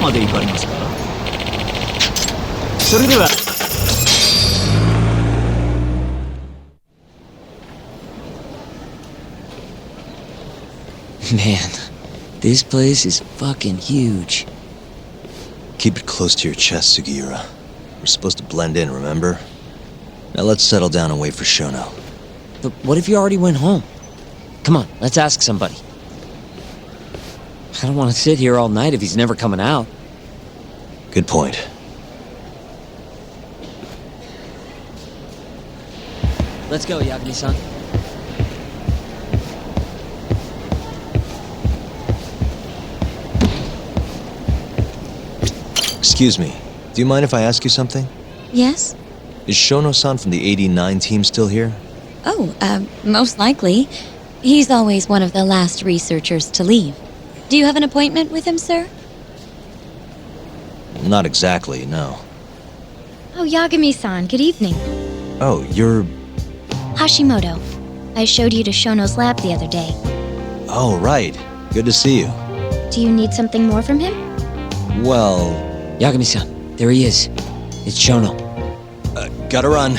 まで行かれますか？それでは。Man, this place is fucking huge. Keep it close to your chest, Sugiura. We're supposed to blend in, remember? Now let's settle down and wait for Shono. But what if you already went home? Come on, let's ask somebody. I don't want to sit here all night if he's never coming out. Good point. Let's go, Yagami-san. Excuse me, do you mind if I ask you something? Yes? Is Shono-san from the 89 team still here? Oh, most likely. He's always one of the last researchers to leave. Do you have an appointment with him, sir? Not exactly, no. Oh, Yagami-san, good evening. Oh, you're... Hashimoto. I showed you to Shono's lab the other day. Oh, right. Good to see you. Do you need something more from him? Well... Yagami-san, there he is. It's Shono. Gotta run.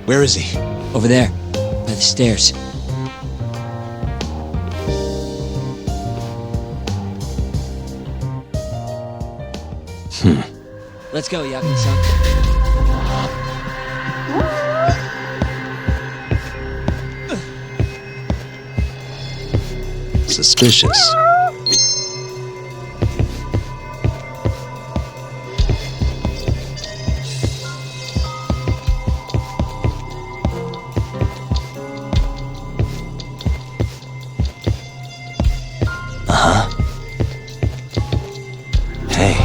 Where is he? Over there, by the stairs. Let's go, Yagami-san. Suspicious. Hey.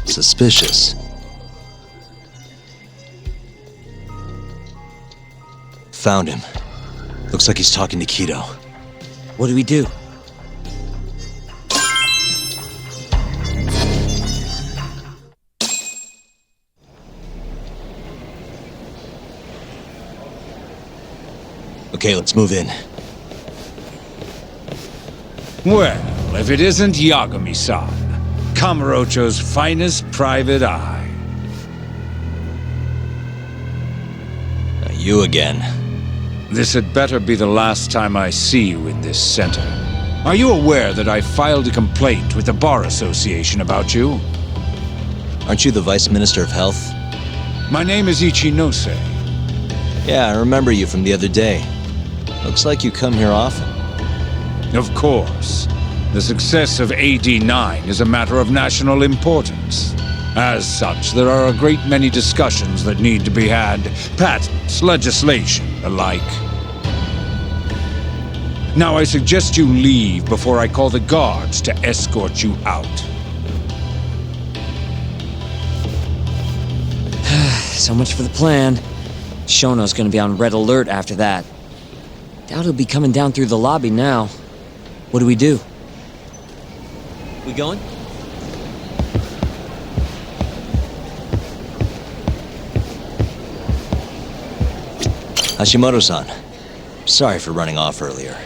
Suspicious. Found him. Looks like he's talking to Kido. What do we do? Okay, let's move in. Well, if it isn't Yagami-san, Kamurocho's finest private eye. You again. This had better be the last time I see you in this center. Are you aware that I filed a complaint with the Bar Association about you? Aren't you the Vice Minister of Health? My name is Ichinose. Yeah, I remember you from the other day. Looks like you come here often. Of course. The success of AD9 is a matter of national importance. As such, there are a great many discussions that need to be had. Patents, legislation, the like. Now I suggest you leave before I call the guards to escort you out. So much for the plan. Shono's gonna be on red alert after that. Doubt he'll be coming down through the lobby now. What do we do? We going? Hashimoto-san. Sorry for running off earlier.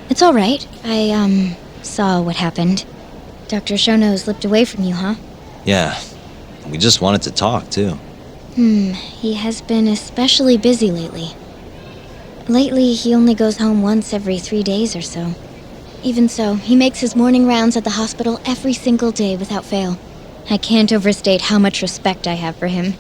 It's all right. I, saw what happened. Dr. Shono slipped away from you, huh? Yeah. We just wanted to talk, too. He has been especially busy lately. Lately, he only goes home once every 3 days or so. Even so, he makes his morning rounds at the hospital every single day without fail. I can't overstate how much respect I have for him.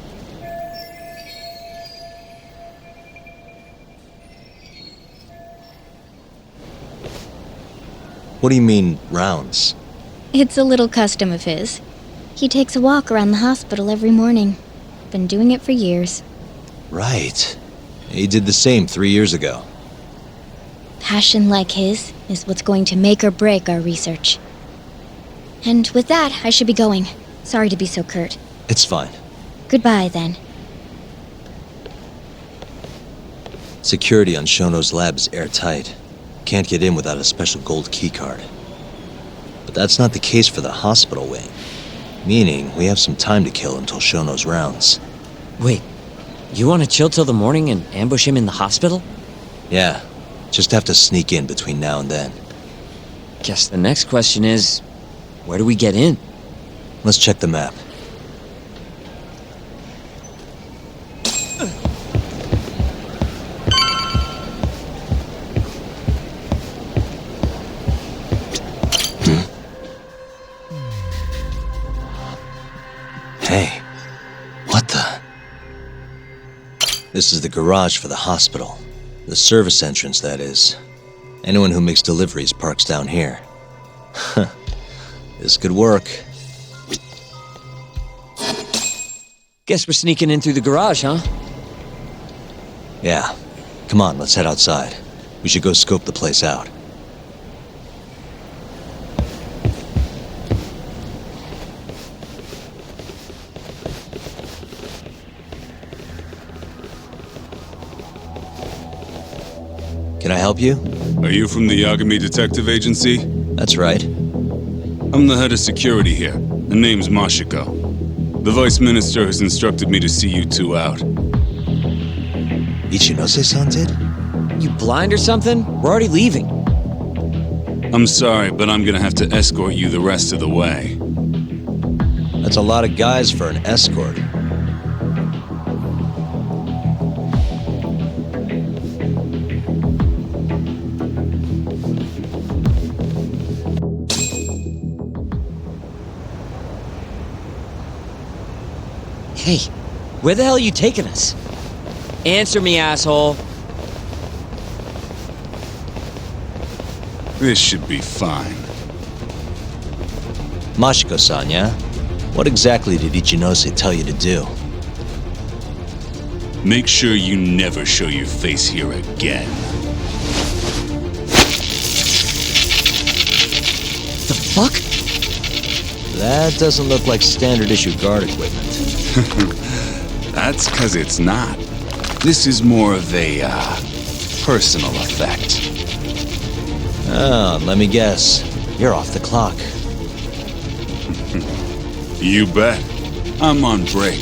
What do you mean, rounds? It's a little custom of his. He takes a walk around the hospital every morning. Been doing it for years. Right. He did the same 3 years ago. Passion like his is what's going to make or break our research. And with that, I should be going. Sorry to be so curt. It's fine. Goodbye, then. Security on Shono's lab is airtight. Can't get in without a special gold keycard. But that's not the case for the hospital wing. Meaning, we have some time to kill until Shono's rounds. Wait, You want to chill till the morning and ambush him in the hospital? Yeah, just have to sneak in between now and then. Guess the next question is, where do we get in? Let's check the map. Hey, what the? This is the garage for the hospital. The service entrance, that is. Anyone who makes deliveries parks down here. This could work. Guess we're sneaking in through the garage, huh? Yeah. Come on, let's head outside. We should go scope the place out. Can I help you? Are you from the Yagami Detective Agency? That's right. I'm the head of security here. The name's Mashiko. The Vice Minister has instructed me to see you two out. Ichinose-san did? You blind or something? We're already leaving. I'm sorry, but I'm gonna have to escort you the rest of the way. That's a lot of guys for an escort. Hey, where the hell are you taking us? Answer me, asshole. This should be fine. Mashiko-san, yeah? What exactly did Ichinose tell you to do? Make sure you never show your face here again. The fuck? That doesn't look like standard issue guard equipment. That's 'cause it's not. This is more of a, personal effect. Oh, let me guess. You're off the clock. You bet. I'm on break,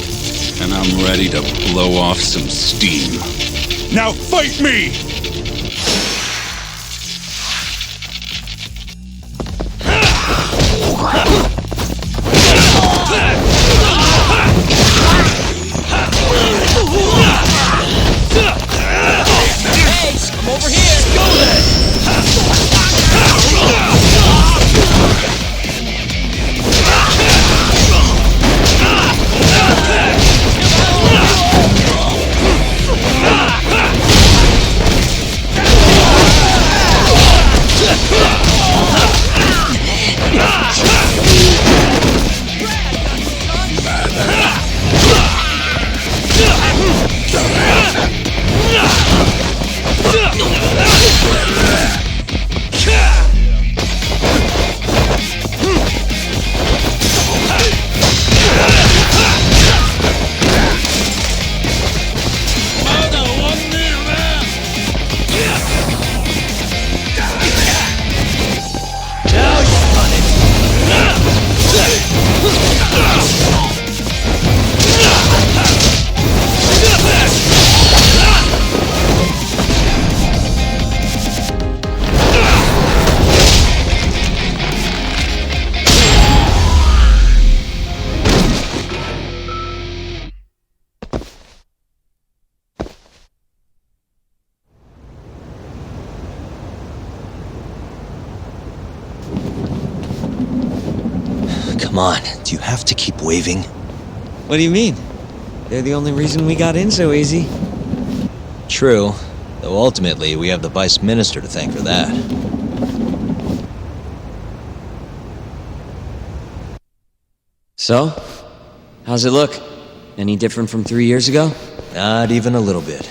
and I'm ready to blow off some steam. Now fight me! Come over here! Go then! Come on, do you have to keep waving? What do you mean? They're the only reason we got in so easy. True, though ultimately we have the Vice Minister to thank for that. So? How's it look? Any different from 3 years ago? Not even a little bit.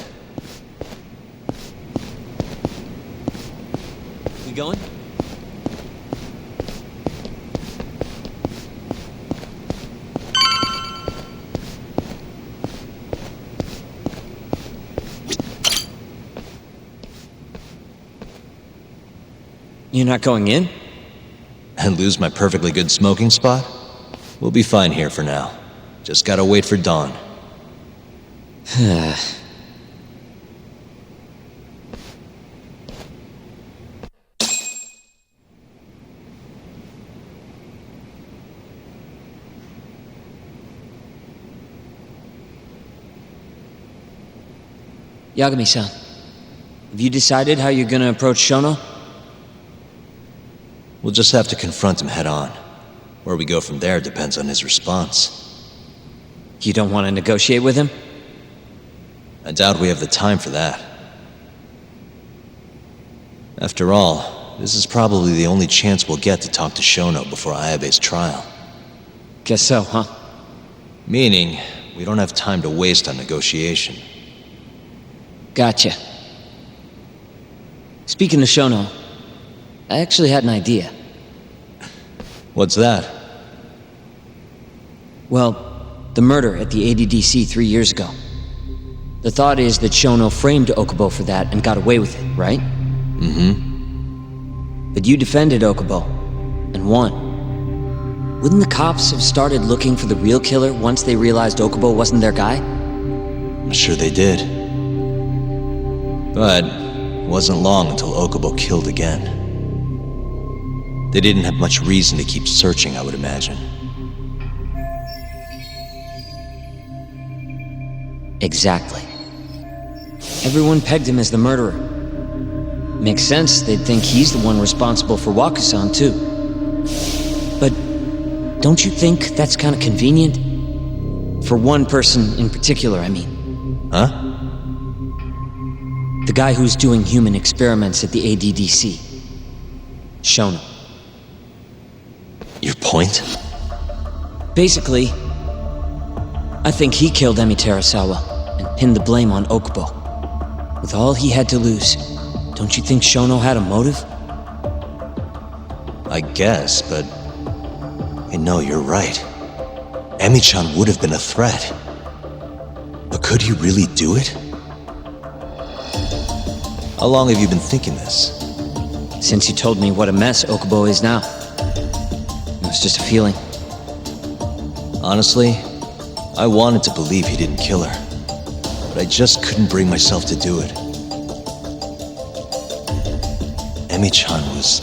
We going? You're not going in? And lose my perfectly good smoking spot? We'll be fine here for now. Just gotta wait for dawn. Yagami-san, have you decided how you're gonna approach Shono? We'll just have to confront him head on. Where we go from there depends on his response. You don't want to negotiate with him? I doubt we have the time for that. After all, this is probably the only chance we'll get to talk to Shono before Ayabe's trial. Guess so, huh? Meaning, we don't have time to waste on negotiation. Gotcha. Speaking of Shono, I actually had an idea. What's that? Well, the murder at the ADDC 3 years ago. The thought is that Shono framed Okubo for that and got away with it, right? Mm-hmm. But you defended Okubo, and won. Wouldn't the cops have started looking for the real killer once they realized Okubo wasn't their guy? I'm sure they did. But it wasn't long until Okubo killed again. They didn't have much reason to keep searching, I would imagine. Exactly. Everyone pegged him as the murderer. Makes sense, they'd think he's the one responsible for Wakusan, too. But don't you think that's kind of convenient? For one person in particular, I mean. Huh? The guy who's doing human experiments at the ADDC. Shono. Your point? Basically, I think he killed Emi Terasawa and pinned the blame on Okubo. With all he had to lose, don't you think Shono had a motive? I guess, but... No, you're right. Emi-chan would have been a threat. But could he really do it? How long have you been thinking this? Since you told me what a mess Okubo is now. It was just a feeling. Honestly, I wanted to believe he didn't kill her. But I just couldn't bring myself to do it. Emi-chan was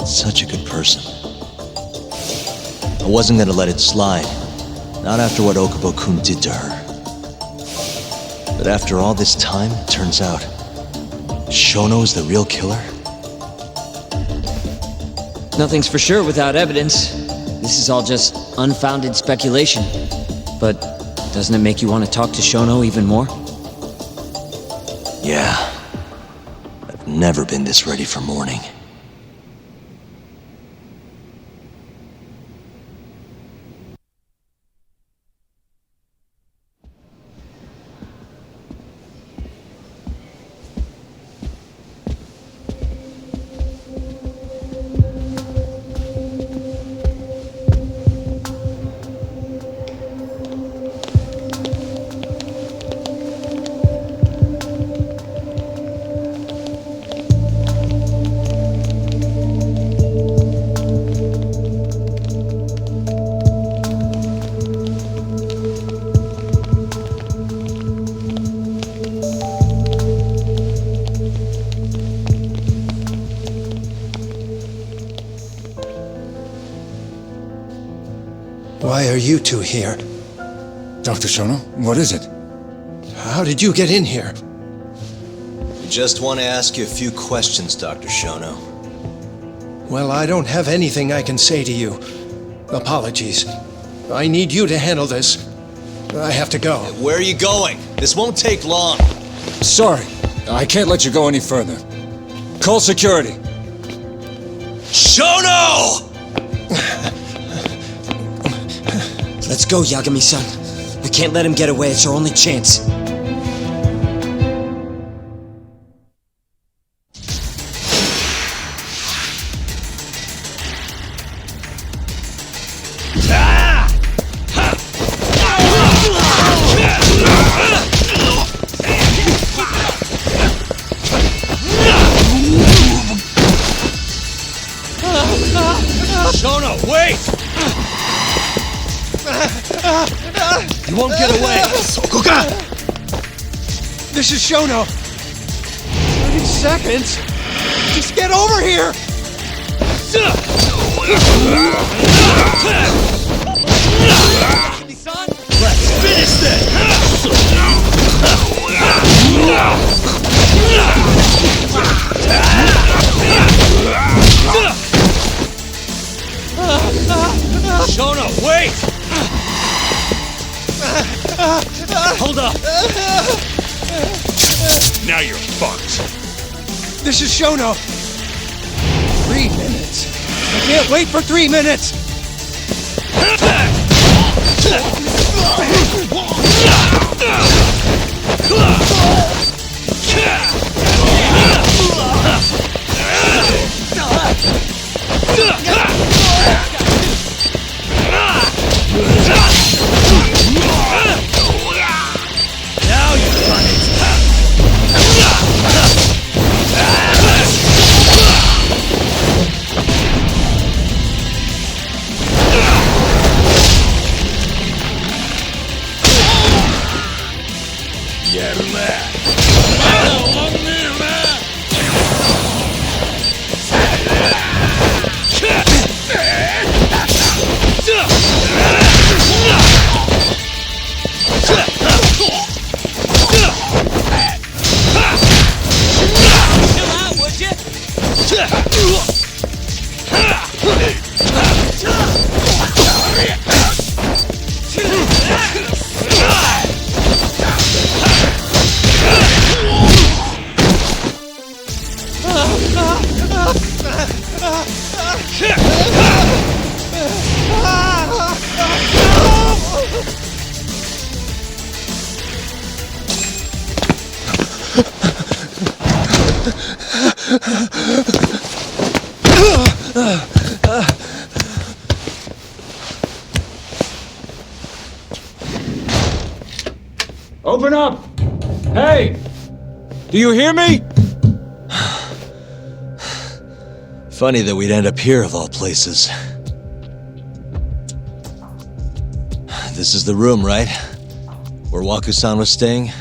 such a good person. I wasn't gonna let it slide. Not after what Okubo-kun did to her. But after all this time, it turns out Shono is the real killer? Nothing's for sure without evidence. This is all just unfounded speculation. But doesn't it make you want to talk to Shono even more? Yeah. I've never been this ready for morning. Why are you two here? Dr. Shono, what is it? How did you get in here? We just want to ask you a few questions, Dr. Shono. Well, I don't have anything I can say to you. Apologies. I need you to handle this. I have to go. Where are you going? This won't take long. Sorry, I can't let you go any further. Call security. Shono! Let's go, Yagami-san. We can't let him get away, it's our only chance. Shono, wait! You won't get away! This is Shono. 30 seconds? Just get over here! Let's finish this! Shono, wait! Hold up! Now you're fucked. This is Shono. 3 minutes. I can't wait for 3 minutes. Now you're running! Open up! Hey! Do you hear me? Funny that we'd end up here of all places. This is the room, right? Where Waku-san was staying?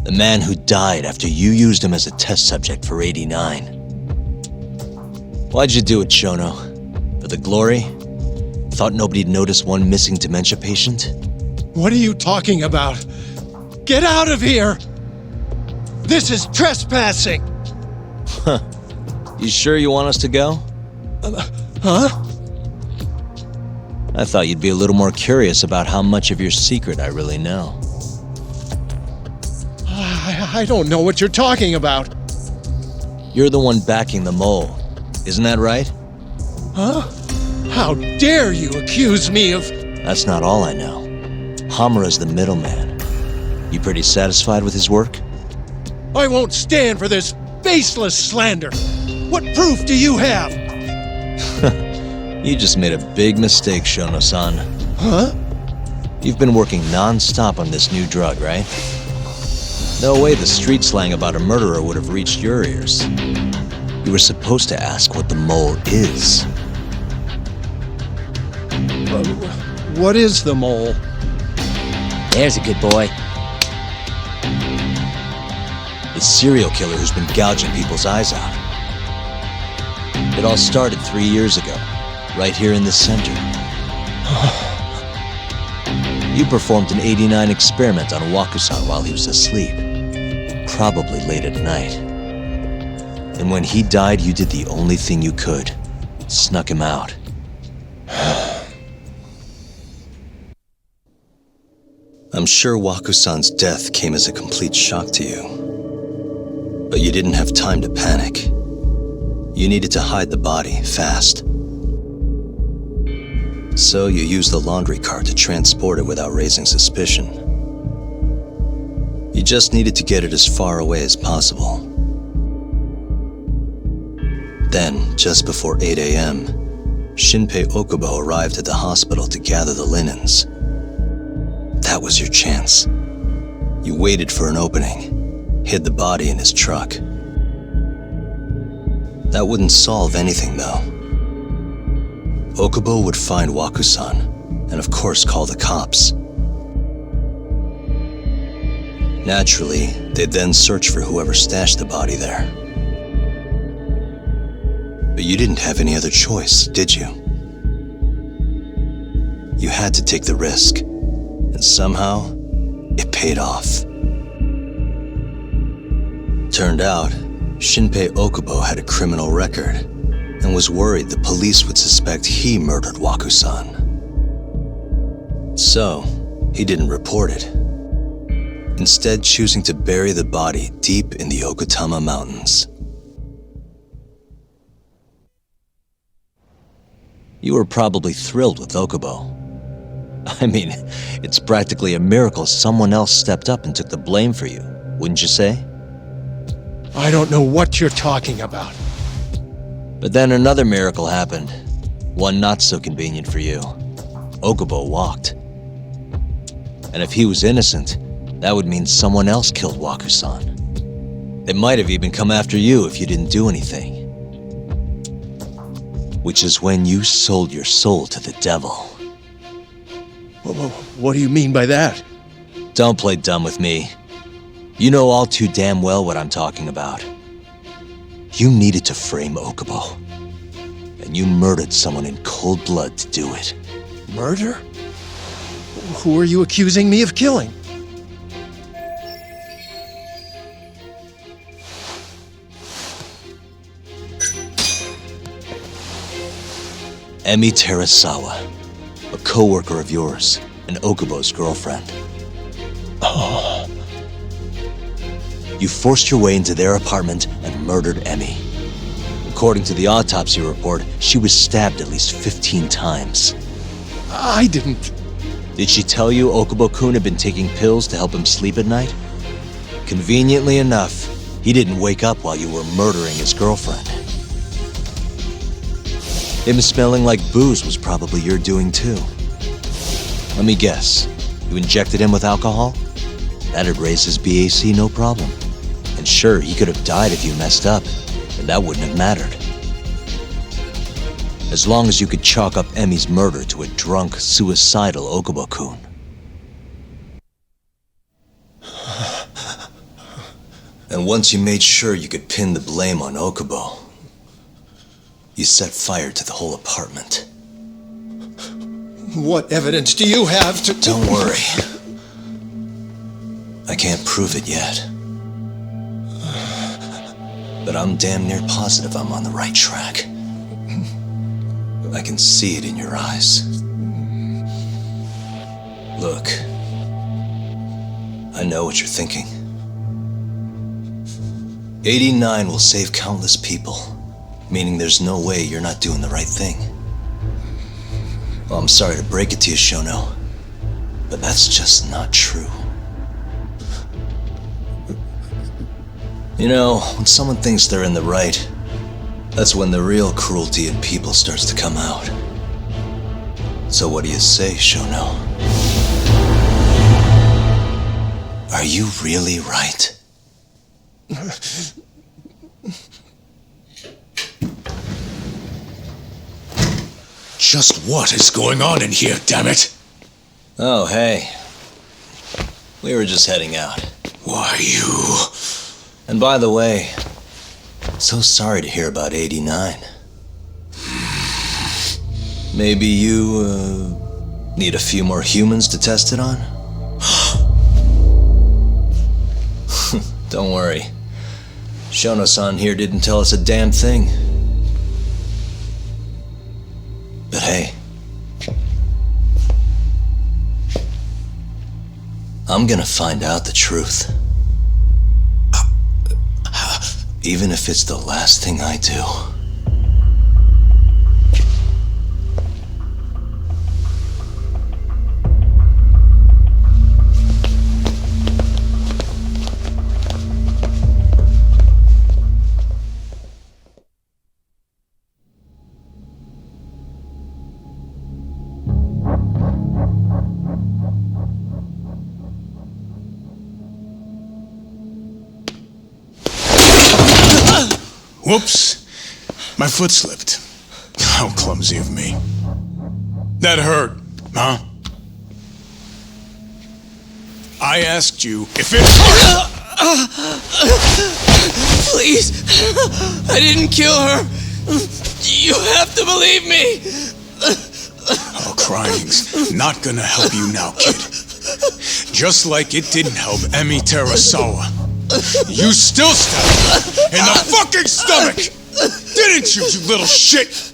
The man who died after you used him as a test subject for 89. Why'd you do it, Shono? For the glory? Thought nobody'd notice one missing dementia patient? What are you talking about? Get out of here! This is trespassing! You sure you want us to go? Huh? I thought you'd be a little more curious about how much of your secret I really know. I don't know what you're talking about. You're the one backing the mole, isn't that right? Huh? How dare you accuse me of... That's not all I know. Hamura's the middleman. You pretty satisfied with his work? I won't stand for this baseless slander. What proof do you have? You just made a big mistake, Shono-san. Huh? You've been working non-stop on this new drug, right? No way the street slang about a murderer would have reached your ears. You were supposed to ask what the mole is. What is the mole? There's a good boy. The serial killer who's been gouging people's eyes out. It all started 3 years ago, right here in this center. You performed an 89 experiment on Waku-san while he was asleep. Probably late at night. And when he died, you did the only thing you could. Snuck him out. I'm sure Waku-san's death came as a complete shock to you. But you didn't have time to panic. You needed to hide the body, fast. So you used the laundry cart to transport it without raising suspicion. You just needed to get it as far away as possible. Then, just before 8 a.m., Shinpei Okubo arrived at the hospital to gather the linens. That was your chance. You waited for an opening, hid the body in his truck. That wouldn't solve anything, though. Okubo would find Waku-san, and of course call the cops. Naturally, they'd then search for whoever stashed the body there. But you didn't have any other choice, did you? You had to take the risk, and somehow, it paid off. Turned out, Shinpei Okubo had a criminal record, and was worried the police would suspect he murdered Waku-san. So, he didn't report it, instead choosing to bury the body deep in the Okutama Mountains. You were probably thrilled with Okubo. I mean, it's practically a miracle someone else stepped up and took the blame for you, wouldn't you say? I don't know what you're talking about. But then another miracle happened. One not so convenient for you. Okubo walked. And if he was innocent, that would mean someone else killed Waku-san. They might have even come after you if you didn't do anything. Which is when you sold your soul to the devil. What do you mean by that? Don't play dumb with me. You know all too damn well what I'm talking about. You needed to frame Okubo. And you murdered someone in cold blood to do it. Murder? Who are you accusing me of killing? Emi Terasawa, a co-worker of yours, and Okubo's girlfriend. Oh. You forced your way into their apartment and murdered Emi. According to the autopsy report, she was stabbed at least 15 times. I didn't. Did she tell you Okubo-kun had been taking pills to help him sleep at night? Conveniently enough, he didn't wake up while you were murdering his girlfriend. Him smelling like booze was probably your doing too. Let me guess, you injected him with alcohol? That'd raise his BAC no problem. And sure, he could have died if you messed up, but that wouldn't have mattered. As long as you could chalk up Emi's murder to a drunk, suicidal Okubo-kun. And once you made sure you could pin the blame on Okubo, you set fire to the whole apartment. What evidence do you have to... Don't worry. I can't prove it yet. But I'm damn near positive I'm on the right track. I can see it in your eyes. Look, I know what you're thinking. 89 will save countless people, meaning there's no way you're not doing the right thing. Well, I'm sorry to break it to you, Shono, but that's just not true. You know, when someone thinks they're in the right, that's when the real cruelty in people starts to come out. So what do you say, Shono? Are you really right? Just what is going on in here, damn it? Oh, hey. We were just heading out. Why, you... And by the way, so sorry to hear about 89. Maybe you, need a few more humans to test it on? Don't worry. Shono-san here didn't tell us a damn thing. But hey, I'm gonna find out the truth. Even if it's the last thing I do. Whoops. My foot slipped. How clumsy of me. That hurt, huh? I asked you if it... Please! I didn't kill her! You have to believe me! Oh, crying's not gonna help you now, kid. Just like it didn't help Emi Terasawa. You still stabbed her in the fucking stomach! Didn't you, you little shit?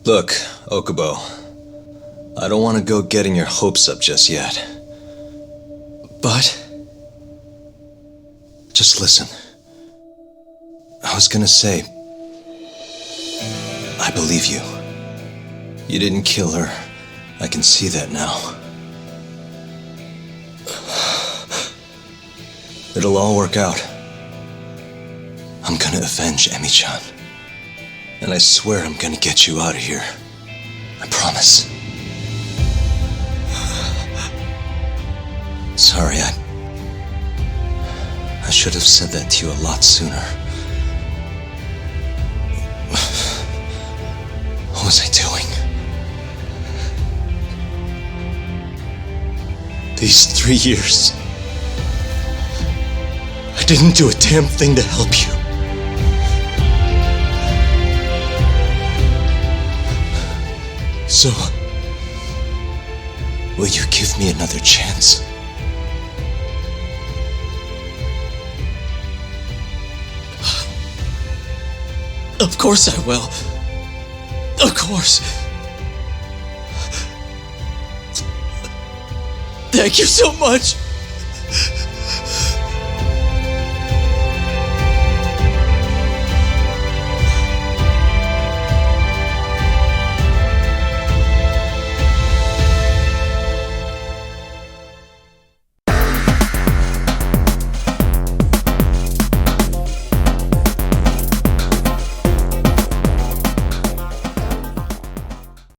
Look, Okubo, I don't want to go getting your hopes up just yet. But... just listen. I was gonna say... I believe you. You didn't kill her. I can see that now. It'll all work out. I'm gonna avenge Emi-chan. And I swear I'm gonna get you out of here. I promise. Sorry, I should have said that to you a lot sooner. What was I doing? These 3 years, I didn't do a damn thing to help you. So, will you give me another chance? Of course I will. Of course. Thank you so much.